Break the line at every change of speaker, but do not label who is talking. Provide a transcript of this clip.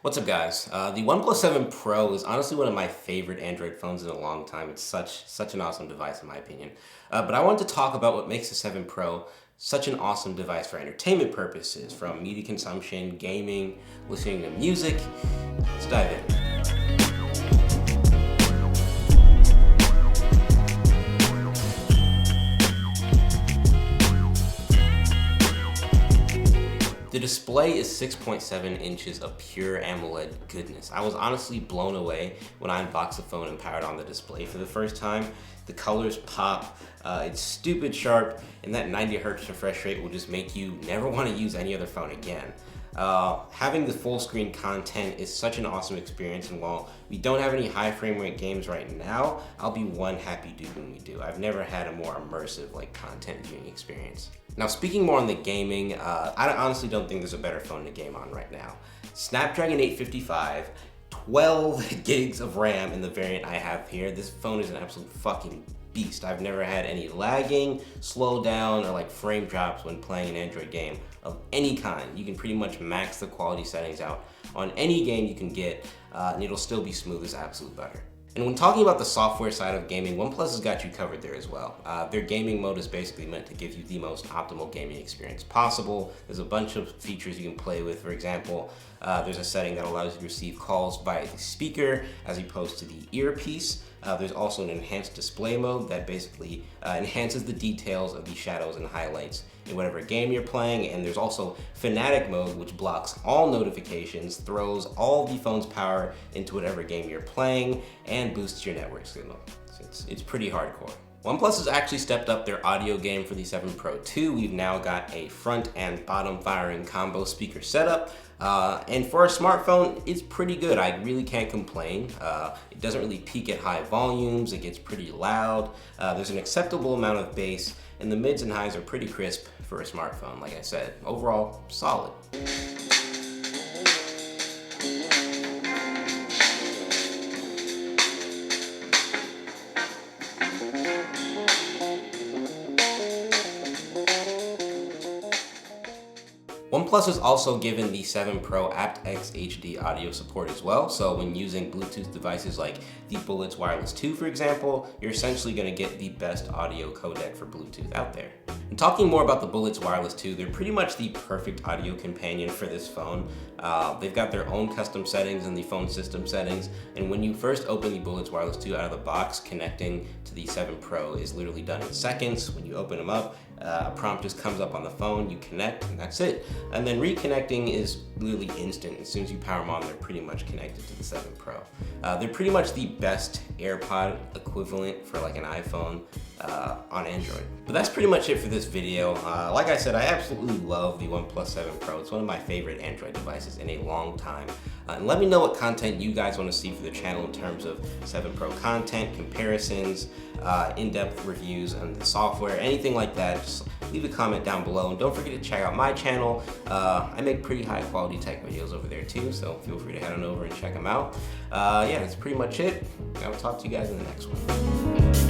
What's up, guys? The OnePlus 7 Pro is honestly one of my favorite Android phones in a long time. It's such an awesome device in my opinion. But I wanted to talk about what makes the 7 Pro such an awesome device for entertainment purposes, from media consumption, gaming, listening to music. Let's dive in. The display is 6.7 inches of pure AMOLED goodness. I was honestly blown away when I unboxed the phone and powered on the display for the first time. The colors pop, it's stupid sharp, and that 90 Hz refresh rate will just make you never want to use any other phone again. Having the full screen content is such an awesome experience, and while we don't have any high frame rate games right now, I'll be one happy dude when we do. I've never had a more immersive content viewing experience. Now, speaking more on the gaming, I honestly don't think there's a better phone to game on right now. Snapdragon 855, 12 gigs of RAM in the variant I have here. This phone is an absolute fucking beast. I've never had any lagging, slowdown, or frame drops when playing an Android game of any kind. You can pretty much max the quality settings out on any game you can get, and it'll still be smooth as absolute butter. And when talking about the software side of gaming, OnePlus has got you covered there as well. Their gaming mode is basically meant to give you the most optimal gaming experience possible. There's a bunch of features you can play with. For example, there's a setting that allows you to receive calls by the speaker as opposed to the earpiece. There's also an enhanced display mode that basically enhances the details of the shadows and highlights in whatever game you're playing. And there's also Fanatic mode, which blocks all notifications, throws all the phone's power into whatever game you're playing, and boosts your network signal. So it's pretty hardcore. OnePlus has actually stepped up their audio game for the 7 Pro too. We've now got a front and bottom firing combo speaker setup. And for a smartphone, it's pretty good. I really can't complain. It doesn't really peak at high volumes. It gets pretty loud. There's an acceptable amount of bass, and the mids and highs are pretty crisp for a smartphone. Like I said, overall, solid. OnePlus is also given the 7 Pro aptX HD audio support as well, so when using Bluetooth devices like the Bullets Wireless 2, for example, you're essentially going to get the best audio codec for Bluetooth out there. And talking more about the Bullets Wireless 2, they're pretty much the perfect audio companion for this phone. They've got their own custom settings in the phone system settings, and when you first open the Bullets Wireless 2 out of the box, connecting to the 7 Pro is literally done in seconds. When you open them up, a prompt just comes up on the phone, you connect, and that's it. And then reconnecting is literally instant. As soon as you power them on, they're pretty much connected to the 7 Pro. They're pretty much the best AirPod equivalent for an iPhone on Android. But that's pretty much it for this video. Like I said, I absolutely love the OnePlus 7 Pro. It's one of my favorite Android devices in a long time. And let me know what content you guys want to see for the channel in terms of 7 Pro content, comparisons, in-depth reviews on the software, anything like that. Just leave a comment down below, and don't forget to check out my channel. I make pretty high quality tech videos over there too, so feel free to head on over and check them out. Yeah, that's pretty much it. I will talk to you guys in the next one.